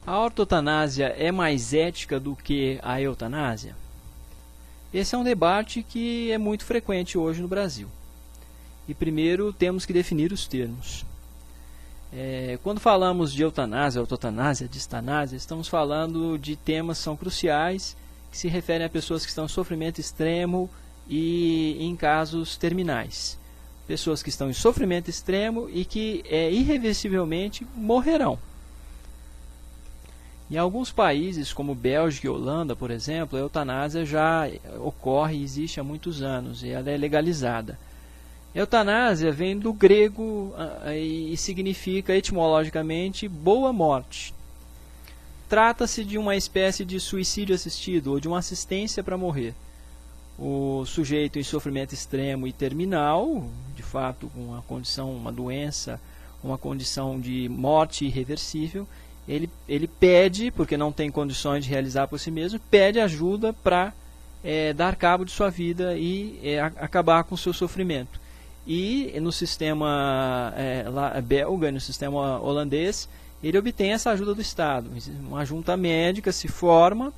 A ortotanásia é mais ética do que a eutanásia? Esse é um debate que é muito frequente hoje no Brasil. E primeiro temos que definir os termos. Quando falamos de eutanásia, ortotanásia, distanásia, estamos falando de temas que são cruciais, que se referem a pessoas que estão em sofrimento extremo e em casos terminais. Pessoas que estão em sofrimento extremo e que irreversivelmente morrerão. Em alguns países, como Bélgica e Holanda, por exemplo, a eutanásia já ocorre e existe há muitos anos, e ela é legalizada. Eutanásia vem do grego e significa etimologicamente boa morte. Trata-se de uma espécie de suicídio assistido ou de uma assistência para morrer. O sujeito em sofrimento extremo e terminal, de fato com uma condição, uma doença, uma condição de morte irreversível, ele pede, porque não tem condições de realizar por si mesmo, pede ajuda para dar cabo de sua vida e acabar com o seu sofrimento. E no sistema belga e no sistema holandês, ele obtém essa ajuda do Estado. Uma junta médica se forma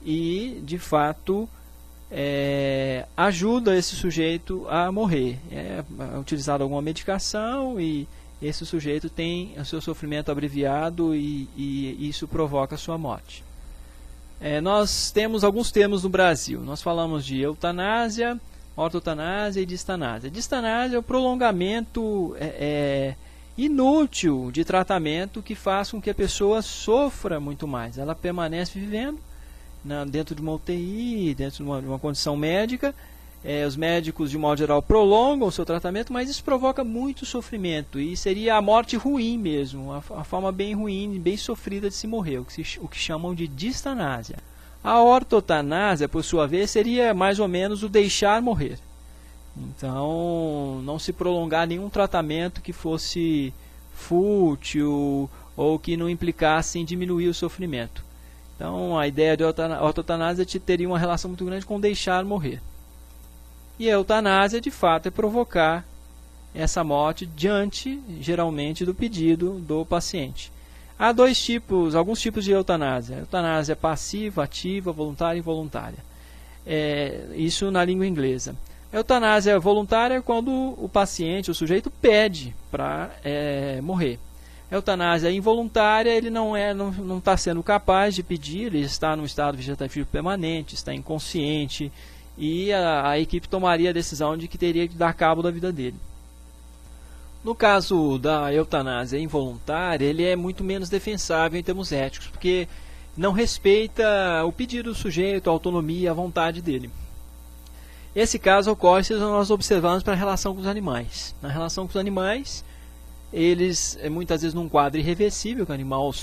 e, de fato, ajuda esse sujeito a morrer. É utilizada alguma medicação e esse sujeito tem o seu sofrimento abreviado e isso provoca a sua morte. Nós temos alguns termos no Brasil. Nós falamos de eutanásia, ortotanásia e distanásia. Distanásia é o prolongamento inútil de tratamento que faz com que a pessoa sofra muito mais. Ela permanece vivendo dentro de uma UTI, dentro de uma condição médica. Os médicos, de modo geral, prolongam o seu tratamento, mas isso provoca muito sofrimento e seria a morte ruim mesmo, a forma bem ruim, bem sofrida de se morrer, o que chamam de distanásia. A ortotanásia, por sua vez, seria mais ou menos o deixar morrer. Então, não se prolongar nenhum tratamento que fosse fútil ou que não implicasse em diminuir o sofrimento. Então, a ideia de ortotanásia teria uma relação muito grande com deixar morrer. E a eutanásia, de fato, é provocar essa morte diante, geralmente, do pedido do paciente. Há alguns tipos de eutanásia. Eutanásia passiva, ativa, voluntária e involuntária. Isso na língua inglesa. Eutanásia voluntária é quando o paciente, o sujeito, pede para morrer. Eutanásia involuntária, ele não está sendo capaz de pedir, ele está num estado vegetativo permanente, está inconsciente, e a equipe tomaria a decisão de que teria que dar cabo da vida dele. No caso da eutanásia involuntária, ele é muito menos defensável em termos éticos, porque não respeita o pedido do sujeito, a autonomia, a vontade dele. Esse caso ocorre se nós observarmos para a relação com os animais. Na relação com os animais, eles, muitas vezes num quadro irreversível, que o animal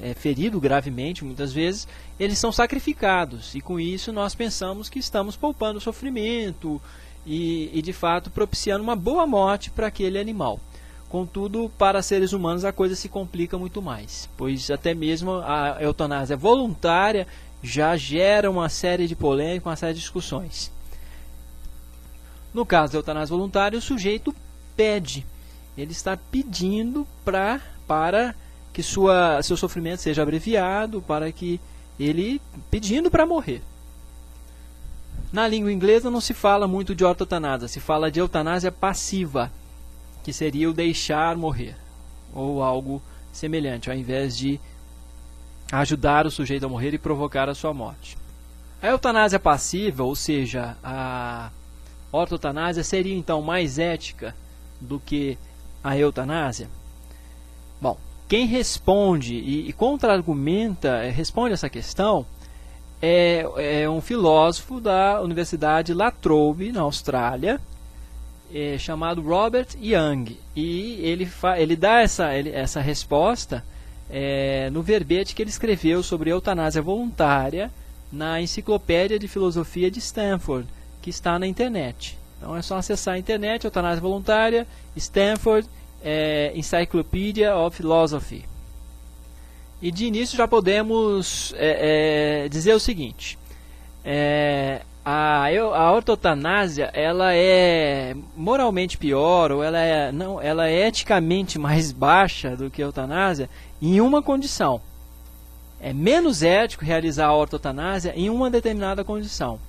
é ferido gravemente, muitas vezes, eles são sacrificados. E com isso nós pensamos que estamos poupando o sofrimento e de fato propiciando uma boa morte para aquele animal. Contudo, para seres humanos a coisa se complica muito mais, pois até mesmo a eutanásia voluntária já gera uma série de polêmicas, uma série de discussões. No caso da eutanásia voluntária, o sujeito pede. Ele está pedindo para que seu sofrimento seja abreviado, pedindo para morrer. Na língua inglesa não se fala muito de ortotanásia, se fala de eutanásia passiva, que seria o deixar morrer, ou algo semelhante, ao invés de ajudar o sujeito a morrer e provocar a sua morte. A eutanásia passiva, ou seja, a ortotanásia, seria então mais ética do que a eutanásia? Bom, quem responde e contra-argumenta, responde essa questão, é um filósofo da Universidade La Trobe, na Austrália, chamado Robert Young. E ele dá essa resposta no verbete que ele escreveu sobre eutanásia voluntária na Enciclopédia de Filosofia de Stanford, que está na internet. Então é só acessar a internet, eutanásia voluntária, Stanford, Encyclopedia of Philosophy. E de início já podemos dizer o seguinte: a ortotanásia ela é moralmente pior, ou ela é eticamente mais baixa do que a eutanásia em uma condição. é menos ético realizar a ortotanásia em uma determinada condição.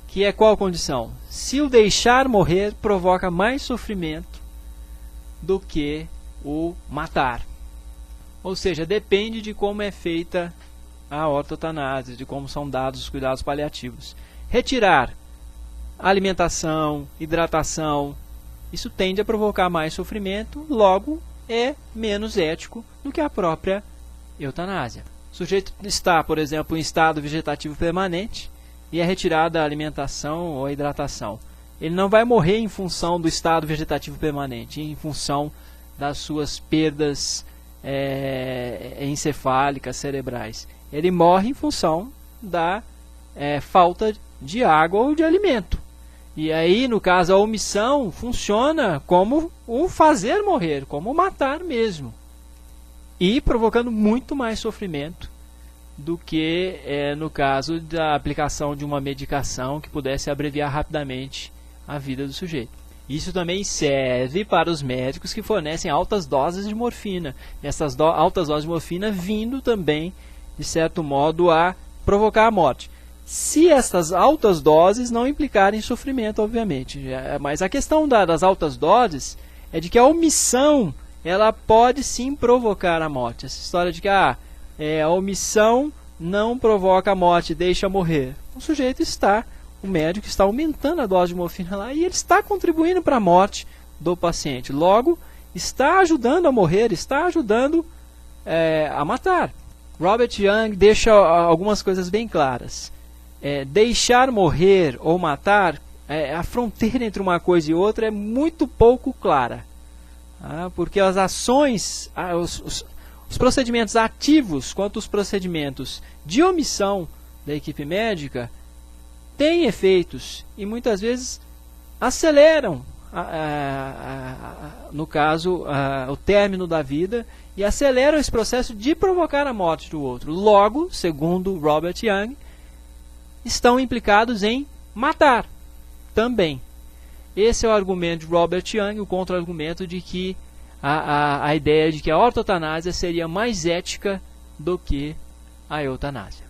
Que é qual condição? Se o deixar morrer provoca mais sofrimento do que o matar. Ou seja, depende de como é feita a ortotanásia, de como são dados os cuidados paliativos. Retirar alimentação, hidratação, isso tende a provocar mais sofrimento, logo é menos ético do que a própria eutanásia. O sujeito está, por exemplo, em estado vegetativo permanente e é retirada a alimentação ou a hidratação. Ele não vai morrer em função do estado vegetativo permanente, em função das suas perdas encefálicas, cerebrais. Ele morre em função da falta de água ou de alimento. E aí, no caso, a omissão funciona como o fazer morrer, como o matar mesmo. E provocando muito mais sofrimento do que no caso da aplicação de uma medicação que pudesse abreviar rapidamente a vida do sujeito. Isso também serve para os médicos que fornecem altas doses de morfina. Essas altas doses de morfina vindo também, de certo modo, a provocar a morte. Se essas altas doses não implicarem sofrimento, obviamente. Mas a questão das altas doses é de que a omissão ela pode sim provocar a morte. Essa história de que a omissão não provoca a morte, deixa morrer. O médico está aumentando a dose de morfina lá e ele está contribuindo para a morte do paciente. Logo, está ajudando a morrer, está ajudando a matar. Robert Young deixa algumas coisas bem claras. Deixar morrer ou matar, a fronteira entre uma coisa e outra é muito pouco clara. Porque as ações, os procedimentos ativos quanto os procedimentos de omissão da equipe médica têm efeitos e muitas vezes aceleram, no caso, o término da vida e aceleram esse processo de provocar a morte do outro. Logo, segundo Robert Young, estão implicados em matar também. Esse é o argumento de Robert Young, o contra-argumento de que a ideia de que a ortotanásia seria mais ética do que a eutanásia.